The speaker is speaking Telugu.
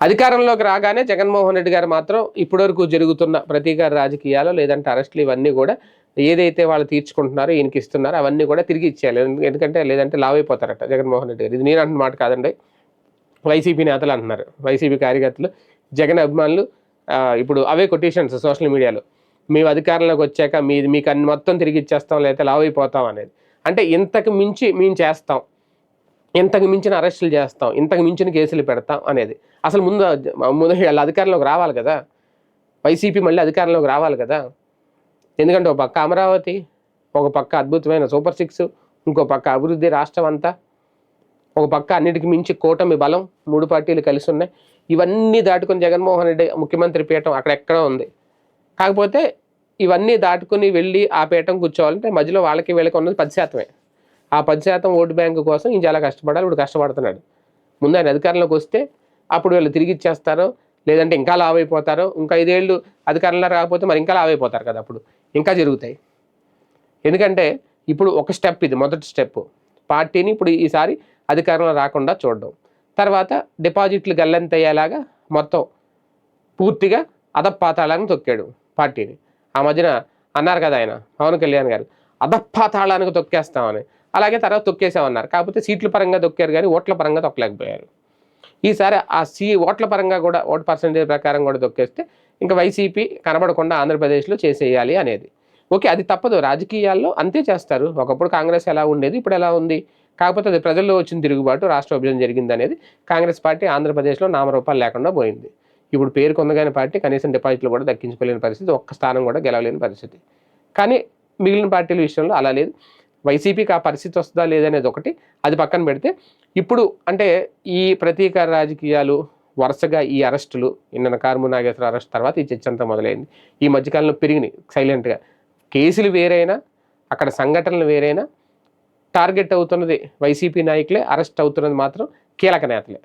అధికారంలోకి రాగానే జగన్మోహన్ రెడ్డి గారు మాత్రం ఇప్పటివరకు జరుగుతున్న ప్రతీకార రాజకీయాలు లేదంటే అరెస్టులు ఇవన్నీ కూడా ఏదైతే వాళ్ళు తీర్చుకుంటున్నారో ఈయనకి ఇస్తున్నారో అవన్నీ కూడా తిరిగి ఇచ్చేయాలి. ఎందుకంటే లేదంటే లావైపోతారట జగన్మోహన్ రెడ్డి గారు. ఇది నేను అంటున్న మాట కాదండి, వైసీపీ నేతలు అంటున్నారు. వైసీపీ కార్యకర్తలు, జగన్ అభిమానులు ఇప్పుడు అవే కొటేషన్స్ సోషల్ మీడియాలో. మేము అధికారంలోకి వచ్చాక మీకు అన్ని మొత్తం తిరిగి ఇచ్చేస్తాం, లేకపోతే లావైపోతాం అనేది. అంటే ఇంతకు మించి మేము చేస్తాం, ఇంతకు మించిన అరెస్టులు చేస్తాం, ఇంతకు మించిన కేసులు పెడతాం అనేది. అసలు ముందు వీళ్ళ అధికారంలోకి రావాలి కదా, వైసీపీ మళ్ళీ అధికారంలోకి రావాలి కదా. ఎందుకంటే ఒక పక్క అమరావతి, ఒక పక్క అద్భుతమైన సూపర్ 6, ఇంకో పక్క అభివృద్ధి రాష్ట్రం అంతా, ఒక పక్క అన్నిటికి మించి కూటమి బలం, 3 పార్టీలు కలిసి ఉన్నాయి. ఇవన్నీ దాటుకొని జగన్మోహన్ రెడ్డి ముఖ్యమంత్రి పీఠం అక్కడెక్కడో ఉంది. కాకపోతే ఇవన్నీ దాటుకుని వెళ్ళి ఆ పీఠం కూర్చోవాలంటే మధ్యలో వాళ్ళకి వీళ్ళకి ఉన్నది 10%. ఆ 10% ఓటు బ్యాంకు కోసం ఈయన చాలా కష్టపడాలి. ఇప్పుడు కష్టపడుతున్నాడు. ముందు ఆయన అధికారంలోకి వస్తే అప్పుడు వీళ్ళు తిరిగి ఇచ్చేస్తారో, లేదంటే ఇంకా లావైపోతారో, ఇంకా 5 ఏళ్ళు అధికారంలో రాకపోతే మరి ఇంకా లావైపోతారు కదా, అప్పుడు ఇంకా జరుగుతాయి. ఎందుకంటే ఇప్పుడు ఒక స్టెప్, ఇది మొదటి స్టెప్. పార్టీని ఇప్పుడు ఈసారి అధికారంలో రాకుండా చూడడం, తర్వాత డిపాజిట్లు గల్లంతయ్యేలాగా మొత్తం పూర్తిగా అధపాతాళానికి తొక్కాడు పార్టీని. ఆ మధ్యన అన్నారు కదా ఆయన, పవన్ కళ్యాణ్ గారు, అధపాతాళానికి తొక్కేస్తామని. అలాగే తర్వాత తొక్కేసామన్నారు. కాకపోతే సీట్ల పరంగా తొక్కారు కానీ ఓట్ల పరంగా తొక్కలేకపోయారు. ఈసారి ఆ ఓట్ల పరంగా కూడా, ఓటు పర్సెంటేజ్ ప్రకారం కూడా తొక్కేస్తే ఇంకా వైసీపీ కనబడకుండా ఆంధ్రప్రదేశ్లో చేసేయాలి అనేది. ఓకే, అది తప్పదు, రాజకీయాల్లో అంతే చేస్తారు. ఒకప్పుడు కాంగ్రెస్ ఎలా ఉండేది, ఇప్పుడు ఎలా ఉంది. కాకపోతే అది ప్రజల్లో వచ్చిన తిరుగుబాటు, రాష్ట్ర విభజన జరిగింది అనేది. కాంగ్రెస్ పార్టీ ఆంధ్రప్రదేశ్లో నామరూపాలు లేకుండా పోయింది. ఇప్పుడు పేరు కొందగాని పార్టీ కనీసం డిపాజిట్లు కూడా దక్కించుకోలేని పరిస్థితి, ఒక్క స్థానం కూడా గెలవలేని పరిస్థితి. కానీ మిగిలిన పార్టీల విషయంలో అలా లేదు. వైసీపీకి ఆ పరిస్థితి వస్తుందా లేదనేది ఒకటి, అది పక్కన పెడితే ఇప్పుడు అంటే ఈ ప్రతీకార రాజకీయాలు వరుసగా ఈ అరెస్టులు, నిన్న కారుమూరి నాగేశ్వరరావు అరెస్ట్ తర్వాత ఈ చర్చ అంతా మొదలైంది. ఈ మధ్యకాలంలో పెరిగినాయి సైలెంట్గా. కేసులు వేరైనా, అక్కడ సంఘటనలు వేరైనా, టార్గెట్ అవుతున్నది వైసీపీ నాయకులే, అరెస్ట్ అవుతున్నది మాత్రం కీలక నేతలే.